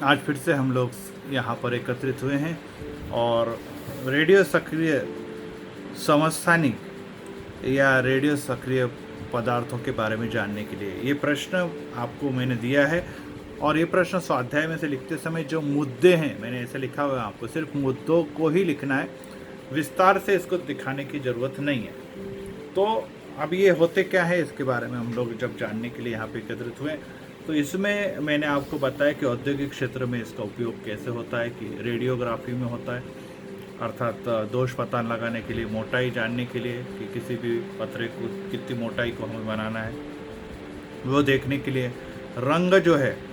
आज फिर से हम लोग यहाँ पर एकत्रित हुए हैं और रेडियो सक्रिय समस्थानिक या रेडियो सक्रिय पदार्थों के बारे में जानने के लिए ये प्रश्न आपको मैंने दिया है। और ये प्रश्न स्वाध्याय में से लिखते समय जो मुद्दे हैं, मैंने ऐसे लिखा हुआ है, आपको सिर्फ मुद्दों को ही लिखना है, विस्तार से इसको दिखाने की ज़रूरत नहीं है। तो अब ये होते क्या है इसके बारे में हम लोग जब जानने के लिए यहाँ पे एकत्रित हुए, तो इसमें मैंने आपको बताया कि औद्योगिक क्षेत्र में इसका उपयोग कैसे होता है, कि रेडियोग्राफी में होता है, अर्थात दोष पता लगाने के लिए, मोटाई जानने के लिए कि किसी भी पतरे को कितनी मोटाई को हमें बनाना है वो देखने के लिए, रंग जो है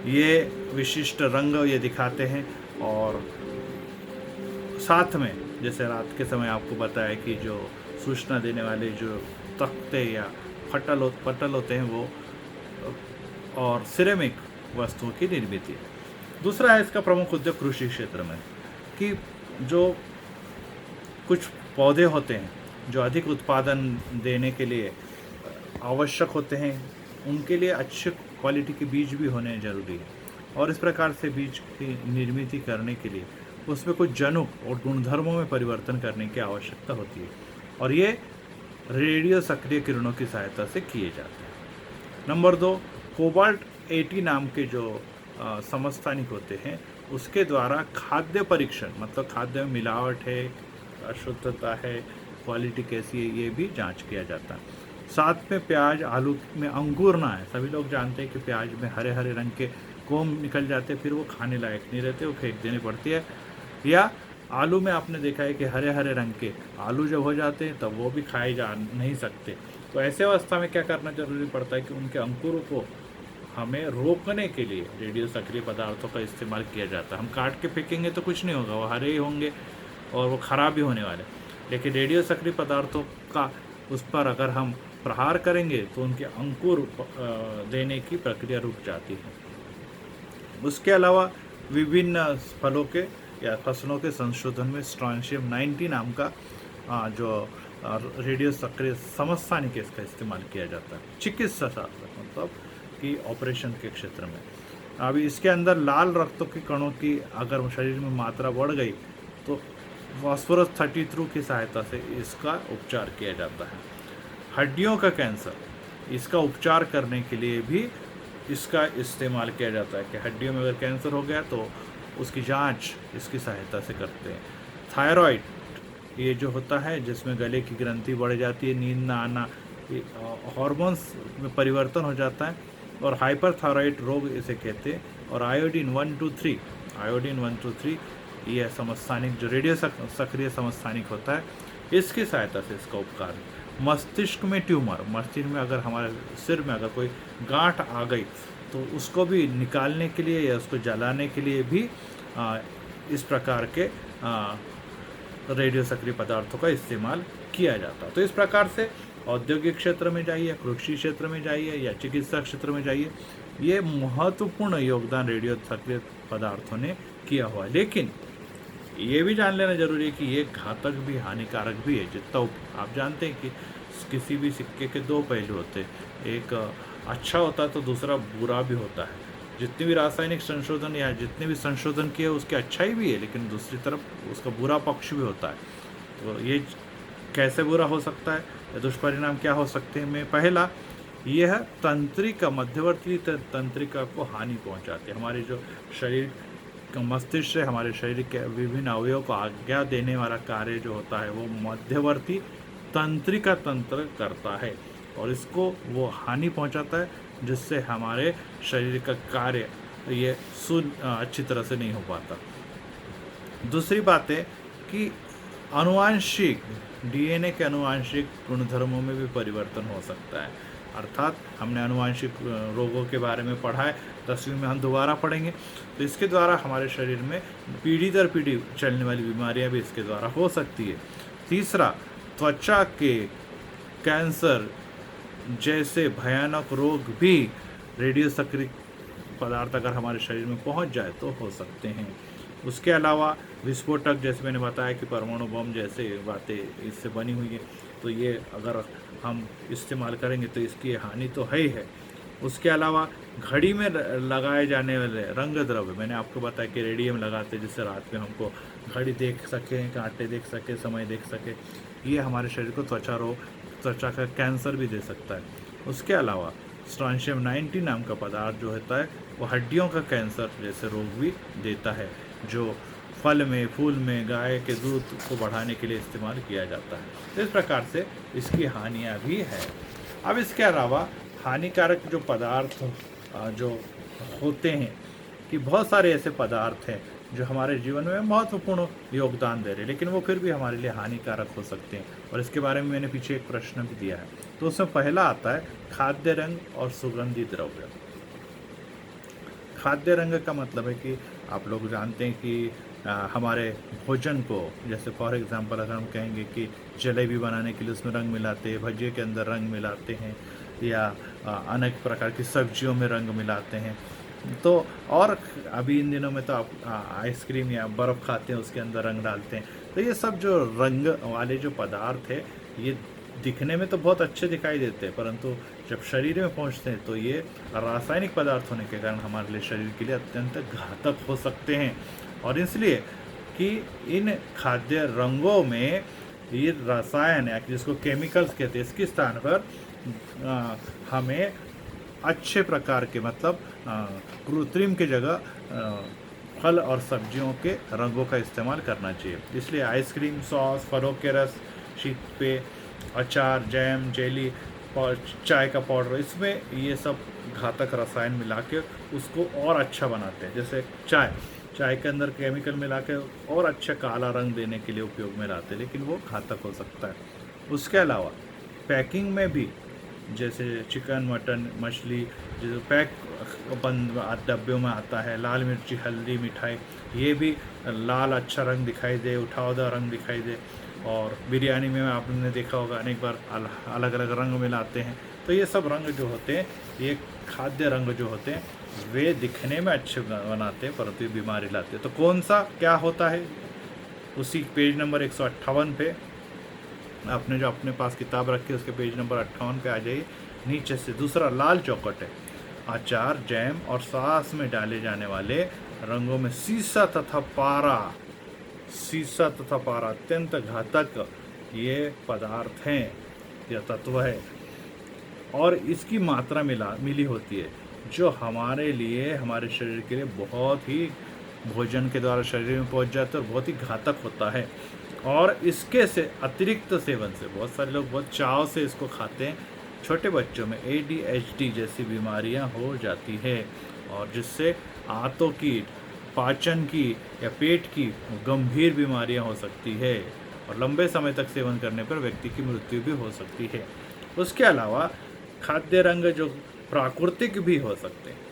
ये विशिष्ट रंग ये दिखाते हैं। और साथ में जैसे रात के समय आपको बताया कि जो सूचना देने वाले जो तख्ते या पटल होते हैं वो, और सिरेमिक वस्तुओं की निर्मित है। दूसरा है इसका प्रमुख उद्योग कृषि क्षेत्र में, कि जो कुछ पौधे होते हैं जो अधिक उत्पादन देने के लिए आवश्यक होते हैं, उनके लिए अच्छे क्वालिटी के बीज भी होने जरूरी है। और इस प्रकार से बीज की निर्मित करने के लिए उसमें कुछ जनुक और गुणधर्मों में परिवर्तन करने की आवश्यकता होती है, और ये रेडियो सक्रिय किरणों की सहायता से किए जाते हैं। नंबर 2, कोबाल्ट 80 नाम के जो समस्थानिक होते हैं उसके द्वारा खाद्य परीक्षण, मतलब खाद्य में मिलावट है, अशुद्धता है, क्वालिटी कैसी है, ये भी जांच किया जाता है। साथ में प्याज आलू में अंकुर ना है। सभी लोग जानते हैं कि प्याज में हरे हरे रंग के कोम निकल जाते हैं, फिर वो खाने लायक नहीं रहते, वो फेंक देनी पड़ती है। या आलू में आपने देखा है कि हरे हरे रंग के आलू जब हो जाते हैं तब वो भी खाए जा नहीं सकते। तो ऐसे अवस्था में क्या करना जरूरी पड़ता है कि उनके अंकुरों को हमें रोकने के लिए रेडियो सक्रिय पदार्थों का इस्तेमाल किया जाता है। हम काट के फेंकेंगे तो कुछ नहीं होगा, वो हरे ही होंगे और वो ख़राब भी होने वाले। लेकिन रेडियो सक्रिय पदार्थों का उस पर अगर हम प्रहार करेंगे तो उनके अंकुर देने की प्रक्रिया रुक जाती है। उसके अलावा विभिन्न फलों के या फसलों के संशोधन में स्ट्रॉन्शियम 90 नाम का जो रेडियो सक्रिय समस्थानिक इसका इस्तेमाल किया जाता है चिकित्सा शास्त्र, मतलब कि ऑपरेशन के क्षेत्र में। अभी इसके अंदर लाल रक्त के कणों की अगर शरीर में मात्रा बढ़ गई तो फास्फोरस 33 की सहायता से इसका उपचार किया जाता है। हड्डियों का कैंसर, इसका उपचार करने के लिए भी इसका इस्तेमाल किया जाता है कि हड्डियों में अगर कैंसर हो गया तो उसकी जांच इसकी सहायता से करते हैं। थायराइड, ये जो होता है जिसमें गले की ग्रंथि बढ़ जाती है, नींद ना आना, हार्मोन्स में परिवर्तन हो जाता है, और हाइपरथायराइड रोग इसे कहते हैं। और आयोडीन 123 ये समस्थानिक जो रेडियो सक्रिय समस्थानिक होता है, इसकी सहायता से इसका उपकार है। मस्तिष्क में ट्यूमर, मस्तिष्क में अगर हमारे सिर में अगर कोई गांठ आ गई तो उसको भी निकालने के लिए या उसको जलाने के लिए भी इस प्रकार के रेडियो सक्रिय पदार्थों का इस्तेमाल किया जाता है। तो इस प्रकार से औद्योगिक क्षेत्र में जाइए, कृषि क्षेत्र में जाइए या चिकित्सा क्षेत्र में जाइए, ये महत्वपूर्ण योगदान रेडियो सक्रिय पदार्थों ने किया हुआ है। लेकिन ये भी जान लेना जरूरी है कि ये घातक भी हानिकारक भी है। जितना आप जानते हैं कि किसी भी सिक्के के दो पहलू होते हैं, एक अच्छा होता है तो दूसरा बुरा भी होता है। जितनी भी रासायनिक संशोधन या जितने भी संशोधन किए उसकी अच्छाई भी है, लेकिन दूसरी तरफ उसका बुरा पक्ष भी होता है। तो ये कैसे बुरा हो सकता है या दुष्परिणाम क्या हो सकते हैं? में पहला, यह तंत्रिका, मध्यवर्ती तंत्रिका को हानि पहुंचाती है। हमारे जो शरीर मस्तिष्क से हमारे शरीर के विभिन्न अवयवों को आज्ञा देने वाला कार्य जो होता है वो मध्यवर्ती तंत्रिका तंत्र करता है, और इसको वो हानि पहुंचाता है, जिससे हमारे शरीर का कार्य ये अच्छी तरह से नहीं हो पाता। दूसरी बात है कि आनुवांशिक, डीएनए के आनुवांशिक गुणधर्मों में भी परिवर्तन हो सकता है। अर्थात हमने आनुवांशिक रोगों के बारे में पढ़ा है, 10वीं में हम दोबारा पढ़ेंगे। तो इसके द्वारा हमारे शरीर में पीढ़ी दर पीढ़ी चलने वाली बीमारियां भी इसके द्वारा हो सकती है। तीसरा, त्वचा के कैंसर जैसे भयानक रोग भी रेडियो सक्रिय पदार्थ अगर हमारे शरीर में पहुंच जाए तो हो सकते हैं। उसके अलावा विस्फोटक, जैसे मैंने बताया कि परमाणु बम जैसे बातें इससे बनी हुई है, तो ये अगर हम इस्तेमाल करेंगे तो इसकी हानि तो है ही है। उसके अलावा घड़ी में लगाए जाने वाले रंग द्रव्य, मैंने आपको बताया कि रेडियम लगाते हैं जिससे रात में हमको घड़ी देख सकें, कांटे देख सकें, समय देख सकें। ये हमारे शरीर को त्वचा का कैंसर भी दे सकता है। उसके अलावा स्ट्रॉन्शियम 90 नाम का पदार्थ जो होता है वो हड्डियों का कैंसर जैसे रोग भी देता है, जो फल में, फूल में गाय के दूध को बढ़ाने के लिए इस्तेमाल किया जाता है। तो इस प्रकार से इसकी हानियाँ भी है। अब इसके अलावा हानिकारक जो पदार्थ जो होते हैं कि बहुत सारे ऐसे पदार्थ हैं जो हमारे जीवन में महत्वपूर्ण योगदान दे रहे हैं, लेकिन वो फिर भी हमारे लिए हानिकारक हो सकते हैं, और इसके बारे में मैंने पीछे एक प्रश्न भी दिया है। तो उसमें पहला आता है खाद्य रंग और सुगंधी द्रव्य। खाद्य रंग का मतलब है कि आप लोग जानते हैं कि हमारे भोजन को, जैसे फॉर एग्जांपल अगर हम कहेंगे कि जलेबी बनाने के लिए उसमें रंग मिलाते हैं, भजिए के अंदर रंग मिलाते हैं, या अनेक प्रकार की सब्जियों में रंग मिलाते हैं। तो और अभी इन दिनों में तो आप आइसक्रीम या बर्फ़ खाते हैं, उसके अंदर रंग डालते हैं। तो ये सब जो रंग वाले जो पदार्थ है, ये दिखने में तो बहुत अच्छे दिखाई देते हैं, परंतु जब शरीर में पहुंचते हैं तो ये रासायनिक पदार्थ होने के कारण हमारे लिए, शरीर के लिए अत्यंत घातक हो सकते हैं। और इसलिए कि इन खाद्य रंगों में ये रसायन या जिसको केमिकल्स कहते हैं, इसके स्थान पर हमें अच्छे प्रकार के, मतलब कृत्रिम की जगह फल और सब्जियों के रंगों का इस्तेमाल करना चाहिए। इसलिए आइसक्रीम, सॉस, फलों के रस, शीत पेय, अचार, जैम, जेली और चाय का पाउडर, इसमें ये सब घातक रसायन मिला के उसको और अच्छा बनाते हैं। जैसे चाय के अंदर केमिकल मिला के और अच्छा काला रंग देने के लिए उपयोग में लाते हैं, लेकिन वो घातक हो सकता है। उसके अलावा पैकिंग में भी, जैसे चिकन, मटन, मछली जो पैक बंद डब्बों में आता है, लाल मिर्ची, हल्दी, मिठाई, ये भी लाल अच्छा रंग दिखाई दे, उठावदार रंग दिखाई दे। और बिरयानी में आपने देखा होगा अनेक बार अलग अलग रंग मिलाते हैं। तो ये सब रंग जो होते हैं, ये खाद्य रंग जो होते हैं, वे दिखने में अच्छे बनाते हैं परंतु बीमारी लाते हैं। तो कौन सा क्या होता है, उसी पेज नंबर 158 पे, आपने जो अपने पास किताब रखी है उसके पेज नंबर 58 पे आ जाइए। नीचे से दूसरा लाल चौकट है, अचार, जैम और सॉस में डाले जाने वाले रंगों में सीसा तथा पारा अत्यंत घातक ये पदार्थ हैं, यह तत्व है, और इसकी मात्रा मिली होती है, जो हमारे लिए, हमारे शरीर के लिए बहुत ही, भोजन के द्वारा शरीर में पहुंच जाता है और बहुत ही घातक होता है। और इसके से अतिरिक्त सेवन से बहुत सारे लोग बहुत चाव से इसको खाते हैं। छोटे बच्चों में ADHD जैसी बीमारियां हो जाती है, और जिससे आंतों की, पाचन की या पेट की गंभीर बीमारियां हो सकती है, और लंबे समय तक सेवन करने पर व्यक्ति की मृत्यु भी हो सकती है। उसके अलावा खाद्य रंग जो प्राकृतिक भी हो सकते हैं।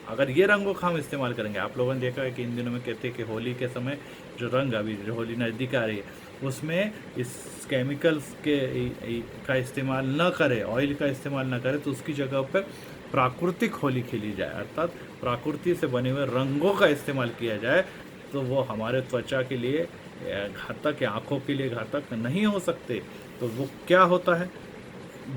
अगर ये रंगों का हम इस्तेमाल करेंगे, आप लोगों ने देखा है कि इन दिनों में कहते हैं कि होली के समय जो रंग, अभी जो होली नज़दीक आ रही है, उसमें इस केमिकल्स का इस्तेमाल न करें, ऑयल का इस्तेमाल न करें, तो उसकी जगह पर प्राकृतिक होली खेली जाए, अर्थात प्रकृति से बने हुए रंगों का इस्तेमाल किया जाए, तो वो हमारे त्वचा के लिए घातक या आँखों के लिए घातक नहीं हो सकते। तो वो क्या होता है,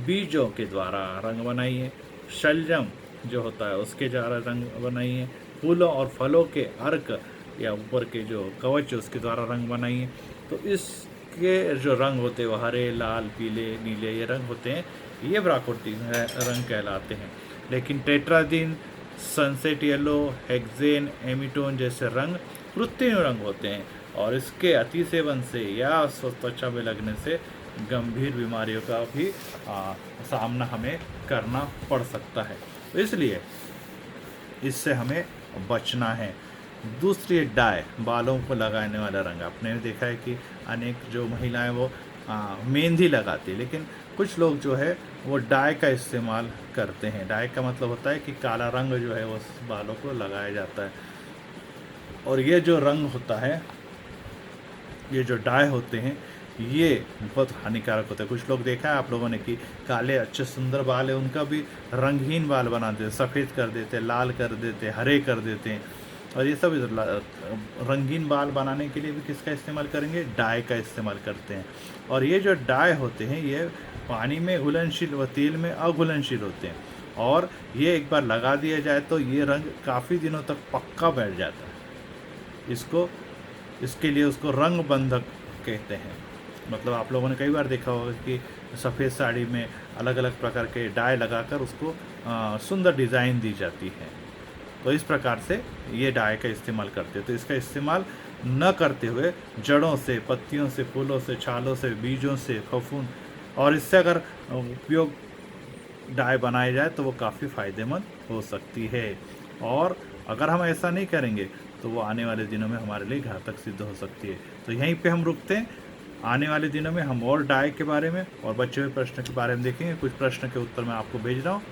बीजों के द्वारा रंग बनाइए, शलजम जो होता है उसके द्वारा रंग बनाइए, फूलों और फलों के अर्क या ऊपर के जो कवच उसके द्वारा रंग बनाइए। तो इसके जो रंग होते हैं वो हरे, लाल, पीले, नीले ये रंग होते हैं, ये प्राकृतिक रंग कहलाते हैं। लेकिन टेट्राजीन, सनसेट येलो, हेक्सेन, एमीटोन जैसे रंग कृत्रिम रंग होते हैं, और इसके अति सेवन से या त्वचा में लगने से गंभीर बीमारियों का भी सामना हमें करना पड़ सकता है। तो इसलिए इससे हमें बचना है। दूसरी डाई, बालों को लगाने वाला रंग, आपने देखा है कि अनेक जो महिलाएं वो मेहंदी लगाती है, लेकिन कुछ लोग जो है वो डाई का इस्तेमाल करते हैं। डाई का मतलब होता है कि काला रंग जो है वो बालों को लगाया जाता है, और ये जो रंग होता है, ये जो डाई होते हैं, ये बहुत हानिकारक होता है। कुछ लोग देखा है आप लोगों ने कि काले अच्छे सुंदर बाल है, उनका भी रंगहीन बाल बना देते, सफ़ेद कर देते, लाल कर देते, हरे कर देते हैं। और ये सब रंगीन बाल बनाने के लिए भी किसका इस्तेमाल करेंगे, डाई का इस्तेमाल करते हैं। और ये जो डाई होते हैं ये पानी में घुलनशील व तेल में अघुलनशील होते हैं, और ये एक बार लगा दिया जाए तो ये रंग काफ़ी दिनों तक पक्का बैठ जाता है। इसके लिए उसको रंग बंधक कहते हैं। मतलब आप लोगों ने कई बार देखा होगा कि सफ़ेद साड़ी में अलग अलग प्रकार के डाई लगाकर उसको सुंदर डिज़ाइन दी जाती है। तो इस प्रकार से ये डाई का इस्तेमाल करते हैं। तो इसका इस्तेमाल न करते हुए जड़ों से, पत्तियों से, फूलों से, छालों से, बीजों से, फफूंद और इससे अगर उपयोग डाई बनाई जाए तो वो काफ़ी फ़ायदेमंद हो सकती है। और अगर हम ऐसा नहीं करेंगे तो वो आने वाले दिनों में हमारे लिए घातक सिद्ध हो सकती है। तो यहीं पे हम रुकते हैं। आने वाले दिनों में हम और डाई के बारे में और बचे हुए प्रश्न के बारे में देखेंगे। कुछ प्रश्न के उत्तर मैं आपको भेज रहा हूँ।